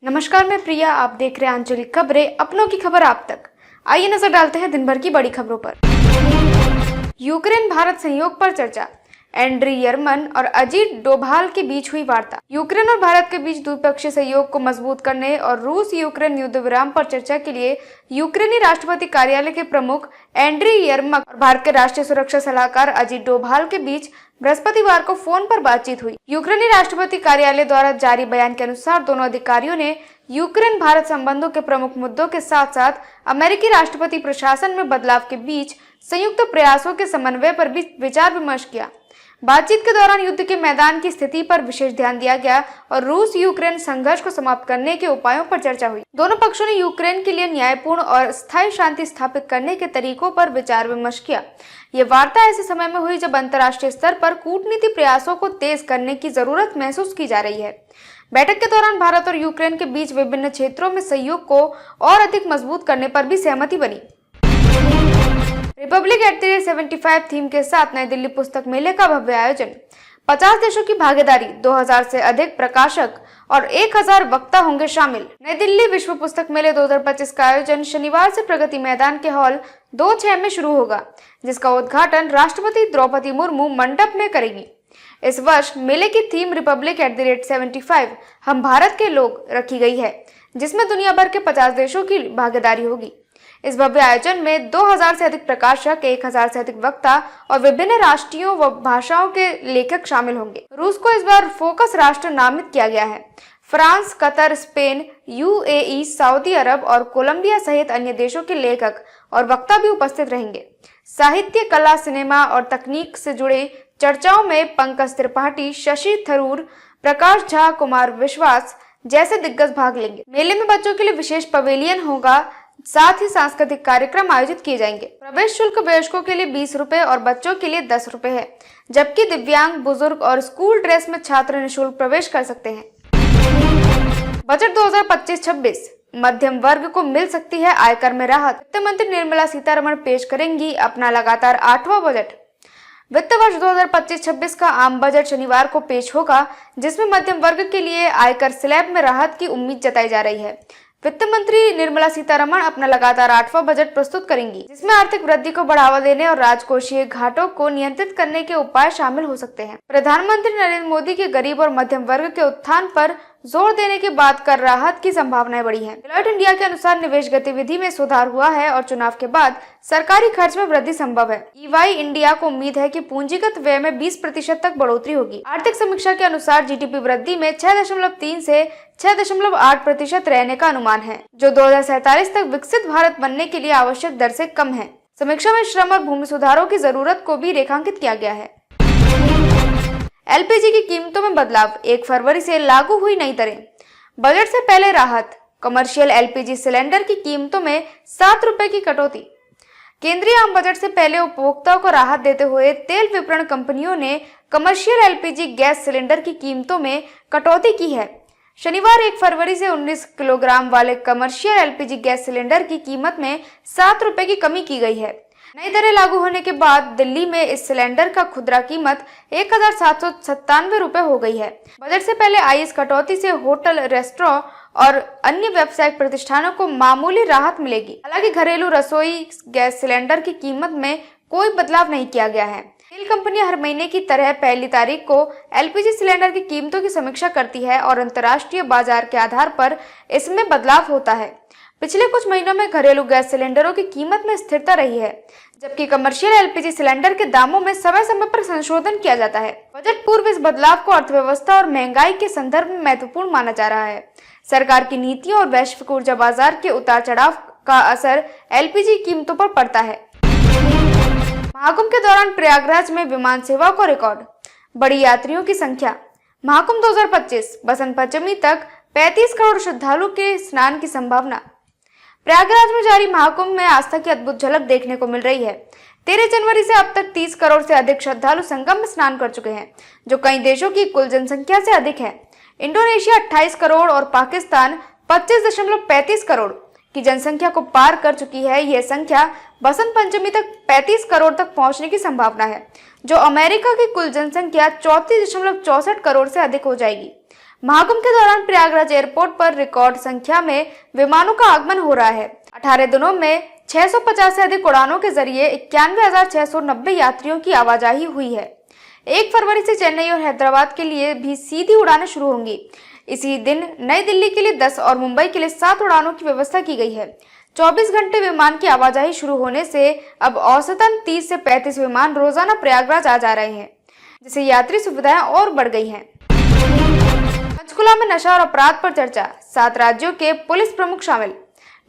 नमस्कार, मैं प्रिया। आप देख रहे हैं आंचलिक खबरें, अपनों की खबर आप तक। आइए नजर डालते हैं दिन भर की बड़ी खबरों पर। यूक्रेन भारत सहयोग पर चर्चा। एंड्री यर्मन और अजीत डोभाल के बीच हुई वार्ता। यूक्रेन और भारत के बीच द्विपक्षीय सहयोग को मजबूत करने और रूस यूक्रेन युद्ध विराम पर चर्चा के लिए यूक्रेनी राष्ट्रपति कार्यालय के प्रमुख एंड्री यर्मक और भारत के राष्ट्रीय सुरक्षा सलाहकार अजीत डोभाल के बीच बृहस्पतिवार को फोन पर बातचीत हुई। यूक्रेनी राष्ट्रपति कार्यालय द्वारा जारी बयान के अनुसार दोनों अधिकारियों ने यूक्रेन भारत संबंधों के प्रमुख मुद्दों के साथ साथ अमेरिकी राष्ट्रपति प्रशासन में बदलाव के बीच संयुक्त प्रयासों के समन्वय पर भी विचार विमर्श किया। बातचीत के दौरान युद्ध के मैदान की स्थिति पर विशेष ध्यान दिया गया और रूस यूक्रेन संघर्ष को समाप्त करने के उपायों पर चर्चा हुई। दोनों पक्षों ने यूक्रेन के लिए न्यायपूर्ण और स्थायी शांति स्थापित करने के तरीकों पर विचार विमर्श किया। ये वार्ता ऐसे समय में हुई जब अंतर्राष्ट्रीय स्तर पर कूटनीति प्रयासों को तेज करने की जरूरत महसूस की जा रही है। बैठक के दौरान भारत और यूक्रेन के बीच विभिन्न क्षेत्रों में सहयोग को और अधिक मजबूत करने पर भी सहमति बनी। Republic at the rate 75 theme के साथ नई दिल्ली पुस्तक मेले का भव्य आयोजन। 50 देशों की भागीदारी, 2000 से अधिक प्रकाशक और 1000 वक्ता होंगे शामिल। नई दिल्ली विश्व पुस्तक मेले 2025 का आयोजन शनिवार से प्रगति मैदान के हॉल 2/6 में शुरू होगा, जिसका उद्घाटन राष्ट्रपति द्रौपदी मुर्मू मंडप में करेगी। इस वर्ष मेले की theme Republic at the rate 75 हम भारत के लोग रखी गई है, जिसमें दुनिया भर के 50 देशों की भागीदारी होगी। इस भव्य आयोजन में 2000 से अधिक प्रकाशक, 1000 से अधिक वक्ता और विभिन्न राष्ट्रीयों व भाषाओं के लेखक शामिल होंगे। रूस को इस बार फोकस राष्ट्र नामित किया गया है। France, Qatar, Spain, UAE, Saudi Arabia और कोलंबिया सहित अन्य देशों के लेखक और वक्ता भी उपस्थित रहेंगे। साहित्य, कला, सिनेमा और तकनीक से जुड़े चर्चाओं में पंकज त्रिपाठी, शशि थरूर, प्रकाश झा, कुमार विश्वास जैसे दिग्गज भाग लेंगे। मेले में बच्चों के लिए विशेष पवेलियन होगा, साथ ही सांस्कृतिक कार्यक्रम आयोजित किए जाएंगे। प्रवेश शुल्क वयस्कों के लिए 20 रुपए और बच्चों के लिए 10 रुपए है, जबकि दिव्यांग, बुजुर्ग और स्कूल ड्रेस में छात्र निःशुल्क प्रवेश कर सकते हैं। बजट 2025-26 मध्यम वर्ग को मिल सकती है आयकर में राहत। वित्त मंत्री निर्मला सीतारमण पेश करेंगी अपना लगातार 8वां बजट। वित्त वर्ष 2025-26 का आम बजट शनिवार को पेश होगा, जिसमें मध्यम वर्ग के लिए आयकर स्लैब में राहत की उम्मीद जताई जा रही है। वित्त मंत्री निर्मला सीतारमण अपना लगातार 8वां बजट प्रस्तुत करेंगी, जिसमें आर्थिक वृद्धि को बढ़ावा देने और राजकोषीय घाटों को नियंत्रित करने के उपाय शामिल हो सकते हैं। प्रधानमंत्री नरेंद्र मोदी के गरीब और मध्यम वर्ग के उत्थान पर जोर देने के बाद कर राहत की संभावनाएं बढ़ी हैं। डेलॉयट इंडिया के अनुसार निवेश गतिविधि में सुधार हुआ है और चुनाव के बाद सरकारी खर्च में वृद्धि संभव है। EY इंडिया को उम्मीद है कि पूंजीगत व्यय में 20% तक बढ़ोतरी होगी। आर्थिक समीक्षा के अनुसार जीडीपी वृद्धि में 6.3 से 6.8% रहने का अनुमान है, जो 2047 तक विकसित भारत बनने के लिए आवश्यक दर से कम है। समीक्षा में श्रम और भूमि सुधारों की जरूरत को भी रेखांकित किया गया है। एलपीजी की कीमतों में बदलाव, 1 फरवरी से लागू हुई नई दरें। बजट से पहले राहत, कमर्शियल एलपीजी सिलेंडर की कीमतों में 7 रुपए की कटौती। केंद्रीय आम बजट से पहले उपभोक्ताओं को राहत देते हुए तेल विपणन कंपनियों ने कमर्शियल एलपीजी गैस सिलेंडर की कीमतों में कटौती की है। शनिवार 1 फरवरी से 19 किलोग्राम वाले कमर्शियल एलपीजी गैस सिलेंडर की कीमत में 7 रुपए की कमी की गई है। नई दरें लागू होने के बाद दिल्ली में इस सिलेंडर का खुदरा कीमत 1797 रुपए हो गई है। बजट से पहले आई इस कटौती से होटल, रेस्टोरेंट और अन्य व्यावसायिक प्रतिष्ठानों को मामूली राहत मिलेगी। हालांकि घरेलू रसोई गैस सिलेंडर की कीमत में कोई बदलाव नहीं किया गया है। तेल कंपनियां हर महीने की तरह 1 तारीख को एलपीजी सिलेंडर की कीमतों की समीक्षा करती है और अंतर्राष्ट्रीय बाजार के आधार पर इसमें बदलाव होता है। पिछले कुछ महीनों में घरेलू गैस सिलेंडरों की कीमत में स्थिरता रही है, जबकि कमर्शियल एलपीजी सिलेंडर के दामों में समय समय पर संशोधन किया जाता है। बजट पूर्व इस बदलाव को अर्थव्यवस्था और महंगाई के संदर्भ में महत्वपूर्ण माना जा रहा है। सरकार की नीतियों और वैश्विक ऊर्जा बाजार के उतार चढ़ाव का असर एलपीजी कीमतों पर पड़ता है। महाकुंभ के दौरान प्रयागराज में विमान सेवा को रिकॉर्ड, बड़ी यात्रियों की संख्या। महाकुंभ 2025 बसंत पंचमी तक 35 करोड़ श्रद्धालु के स्नान की संभावना। प्रयागराज में जारी महाकुंभ में आस्था की अद्भुत झलक देखने को मिल रही है। 13 जनवरी से अब तक 30 करोड़ से अधिक श्रद्धालु संगम में स्नान कर चुके हैं, जो कई देशों की कुल जनसंख्या से अधिक है। इंडोनेशिया 28 करोड़ और पाकिस्तान 25.35 करोड़। की जनसंख्या को पार कर चुकी है। यह संख्या बसंत पंचमी तक 35 करोड़ तक पहुंचने की संभावना है, जो अमेरिका की कुल जनसंख्या 34.64 करोड़ से अधिक हो जाएगी। महाकुंभ के दौरान प्रयागराज एयरपोर्ट पर रिकॉर्ड संख्या में विमानों का आगमन हो रहा है। 18 दिनों में 650 से अधिक उड़ानों के जरिए 91,690 यात्रियों की आवाजाही हुई है। 1 फरवरी से चेन्नई और हैदराबाद के लिए भी सीधी उड़ानें शुरू होंगी। इसी दिन नई दिल्ली के लिए 10 और मुंबई के लिए 7 उड़ानों की व्यवस्था की गई है। 24 घंटे विमान की आवाजाही शुरू होने से अब औसतन 30 से 35 विमान रोजाना प्रयागराज आ जा रहे हैं, जिससे यात्री सुविधाएं और बढ़ गई हैं। पंचकुला में नशा और अपराध पर चर्चा, 7 राज्यों के पुलिस प्रमुख शामिल।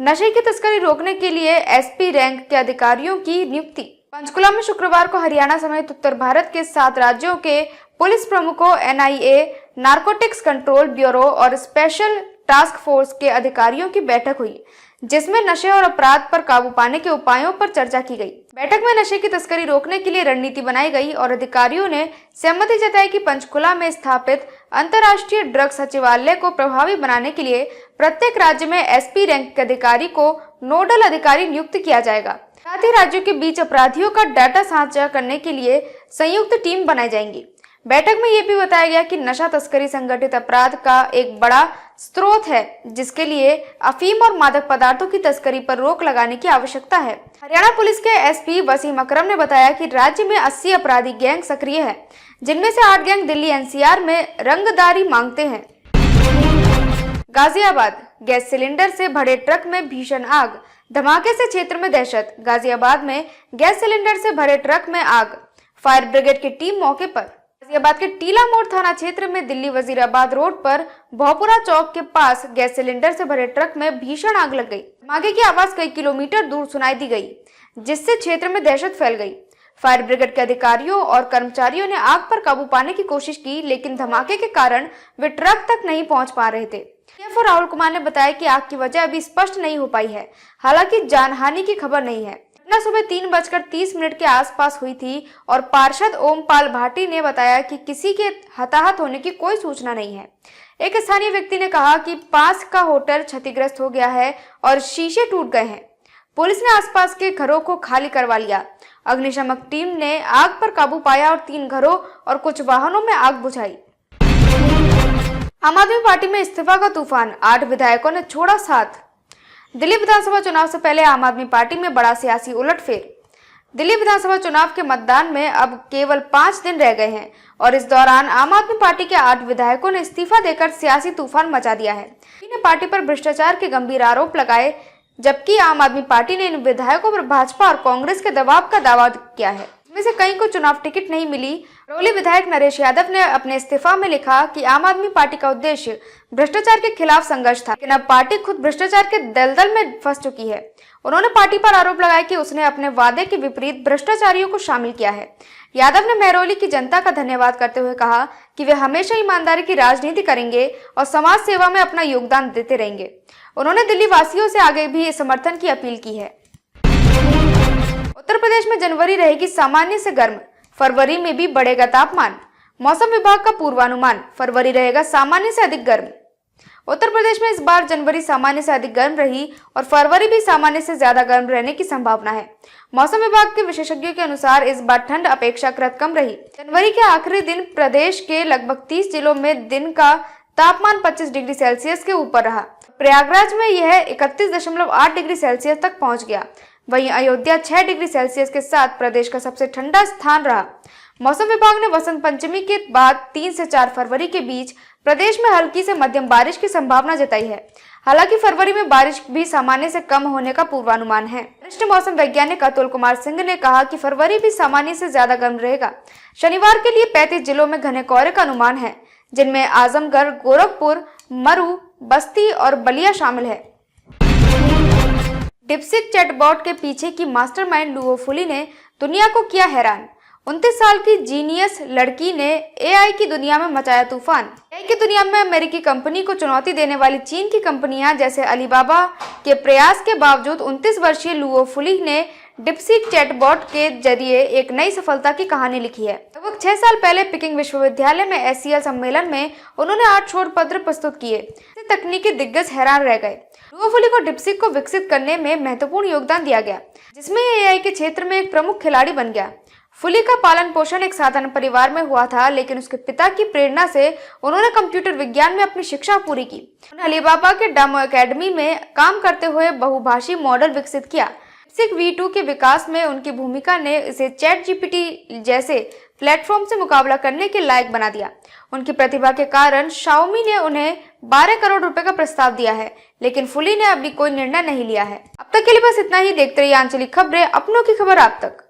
नशे की तस्करी रोकने के लिए एसपी रैंक के अधिकारियों की नियुक्ति। पंचकुला में शुक्रवार को हरियाणा समेत उत्तर भारत के 7 राज्यों के पुलिस प्रमुखों, एनआईए, नारकोटिक्स कंट्रोल ब्यूरो और स्पेशल टास्क फोर्स के अधिकारियों की बैठक हुई, जिसमें नशे और अपराध पर काबू पाने के उपायों पर चर्चा की गई। बैठक में नशे की तस्करी रोकने के लिए रणनीति बनाई गई और अधिकारियों ने सहमति जताई कि पंचकुला में स्थापित अंतर्राष्ट्रीय ड्रग सचिवालय को प्रभावी बनाने के लिए प्रत्येक राज्य में एसपी रैंक के अधिकारी को नोडल अधिकारी नियुक्त किया जाएगा। साथ ही राज्यों के बीच अपराधियों का डाटा साझा करने के लिए संयुक्त टीम बनाई जाएंगी। बैठक में यह भी बताया गया कि नशा तस्करी संगठित अपराध का एक बड़ा स्रोत है, जिसके लिए अफीम और मादक पदार्थों की तस्करी पर रोक लगाने की आवश्यकता है। हरियाणा पुलिस के एसपी वसीम अकरम ने बताया कि राज्य में 80 अपराधी गैंग सक्रिय है, जिनमें से 8 गैंग दिल्ली एनसीआर में रंगदारी मांगते हैं। गाजियाबाद, गैस सिलेंडर से भरे ट्रक में भीषण आग, धमाके से क्षेत्र में दहशत। गाजियाबाद में गैस सिलेंडर से भरे ट्रक में आग, फायर ब्रिगेड की टीम मौके पर। गाजियाबाद के टीला मोड़ थाना क्षेत्र में दिल्ली वजीराबाद रोड पर भौपुरा चौक के पास गैस सिलेंडर से भरे ट्रक में भीषण आग लग गई। धमाके की आवाज कई किलोमीटर दूर सुनाई दी गई, जिससे क्षेत्र में दहशत फैल गई। फायर ब्रिगेड के अधिकारियों और कर्मचारियों ने आग पर काबू पाने की कोशिश की, लेकिन धमाके के कारण वे ट्रक तक नहीं पहुंच पा रहे थे। राहुल कुमार ने बताया कि आग की वजह अभी स्पष्ट नहीं हो पाई है। हालांकि जानहानि की खबर नहीं है। घटना सुबह 3:30 के आसपास हुई थी और पार्षद ओमपाल भाटी ने बताया कि किसी के हताहत होने की कोई सूचना नहीं है। एक स्थानीय व्यक्ति ने कहा कि पास का होटल क्षतिग्रस्त हो गया है और शीशे टूट गए हैं। पुलिस ने आसपास के घरों को खाली करवा लिया। अग्निशमन टीम ने आग पर काबू पाया और 3 घरों और कुछ वाहनों में आग बुझाई। आम आदमी पार्टी में इस्तीफा का तूफान, 8 विधायकों ने छोड़ा साथ। दिल्ली विधानसभा चुनाव से पहले आम आदमी पार्टी में बड़ा सियासी उलटफेर। दिल्ली विधानसभा चुनाव के मतदान में अब केवल 5 दिन रह गए हैं और इस दौरान आम आदमी पार्टी के 8 विधायकों ने इस्तीफा देकर सियासी तूफान मचा दिया है। इन्होंने पार्टी पर भ्रष्टाचार के गंभीर आरोप लगाए, जबकि आम आदमी पार्टी ने इन विधायकों पर भाजपा और कांग्रेस के दबाव का दावा किया है। इनमें से कई को चुनाव टिकट नहीं मिली। करौली विधायक नरेश यादव ने अपने इस्तीफा में लिखा कि आम आदमी पार्टी का उद्देश्य भ्रष्टाचार के खिलाफ संघर्ष था, लेकिन अब पार्टी खुद भ्रष्टाचार के दलदल में फंस चुकी है। उन्होंने पार्टी पर आरोप लगाया कि उसने अपने वादे के विपरीत भ्रष्टाचारियों को शामिल किया है। यादव ने महरौली की जनता का धन्यवाद करते हुए कहा कि वे हमेशा ईमानदारी की राजनीति करेंगे और समाज सेवा में अपना योगदान देते रहेंगे। उन्होंने दिल्ली वासियों से आगे भी समर्थन की अपील की है। उत्तर प्रदेश में जनवरी रहेगी सामान्य से गर्म, फरवरी में भी बढ़ेगा तापमान। मौसम विभाग का पूर्वानुमान, फरवरी रहेगा सामान्य से अधिक गर्म। उत्तर प्रदेश में इस बार जनवरी सामान्य से अधिक गर्म रही और फरवरी भी सामान्य से ज्यादा गर्म रहने की संभावना है। मौसम विभाग के विशेषज्ञों के अनुसार इस बार ठंड अपेक्षाकृत कम रही। जनवरी के आखिरी दिन प्रदेश के लगभग 30 जिलों में दिन का तापमान 25 डिग्री सेल्सियस के ऊपर रहा। प्रयागराज में यह 31.8 डिग्री सेल्सियस तक पहुंच गया। वहीं अयोध्या 6 डिग्री सेल्सियस के साथ प्रदेश का सबसे ठंडा स्थान रहा। मौसम विभाग ने वसंत पंचमी के बाद 3 से 4 फरवरी के बीच प्रदेश में हल्की से मध्यम बारिश की संभावना जताई है। हालांकि फरवरी में बारिश भी सामान्य से कम होने का पूर्वानुमान है। वरिष्ठ मौसम वैज्ञानिक अतुल कुमार सिंह ने कहा कि फरवरी भी सामान्य से ज्यादा गर्म रहेगा। शनिवार के लिए 35 जिलों में घने कोहरे का अनुमान है, जिनमें आजमगढ़, गोरखपुर, मरू, बस्ती और बलिया शामिल है। डिप्सिक चैटबॉट के पीछे की मास्टरमाइंड लुओ फुली ने दुनिया को किया हैरान। 29 साल की जीनियस लड़की ने एआई की दुनिया में मचाया तूफान। एआई की दुनिया में अमेरिकी कंपनी को चुनौती देने वाली चीन की कंपनियां जैसे अलीबाबा के प्रयास के बावजूद 29 वर्षीय लुओ फुली ने डिप्सीक चैटबॉट के जरिए एक नई सफलता की कहानी लिखी है। लगभग 6 साल पहले पिकिंग विश्वविद्यालय में SCL सम्मेलन में उन्होंने 8 शोध पत्र प्रस्तुत किए। तकनीकी दिग्गज हैरान रह गए। डुओफुली को डिप्सीक को विकसित करने में महत्वपूर्ण योगदान दिया गया, जिसमें AI के क्षेत्र में एक प्रमुख खिलाड़ी बन गया। फुली का पालन पोषण एक साधारण परिवार में हुआ था, लेकिन उसके पिता की प्रेरणा से उन्होंने कंप्यूटर विज्ञान में अपनी शिक्षा पूरी की। उन्होंने अलीबाबा के डेमो एकेडमी में काम करते हुए बहुभाषी मॉडल विकसित किया। डिप्सीक V2 के विकास में उनकी भूमिका ने इसे ChatGPT जैसे प्लेटफॉर्म से मुकाबला करने के लायक बना दिया। उनकी प्रतिभा के कारण Xiaomi ने उन्हें 12 करोड़ रुपए का प्रस्ताव दिया है, लेकिन फुली ने अभी कोई निर्णय नहीं लिया है। अब तक के लिए बस इतना ही। देखते रहिए आंचलिक खबरें, अपनों की खबर आप तक।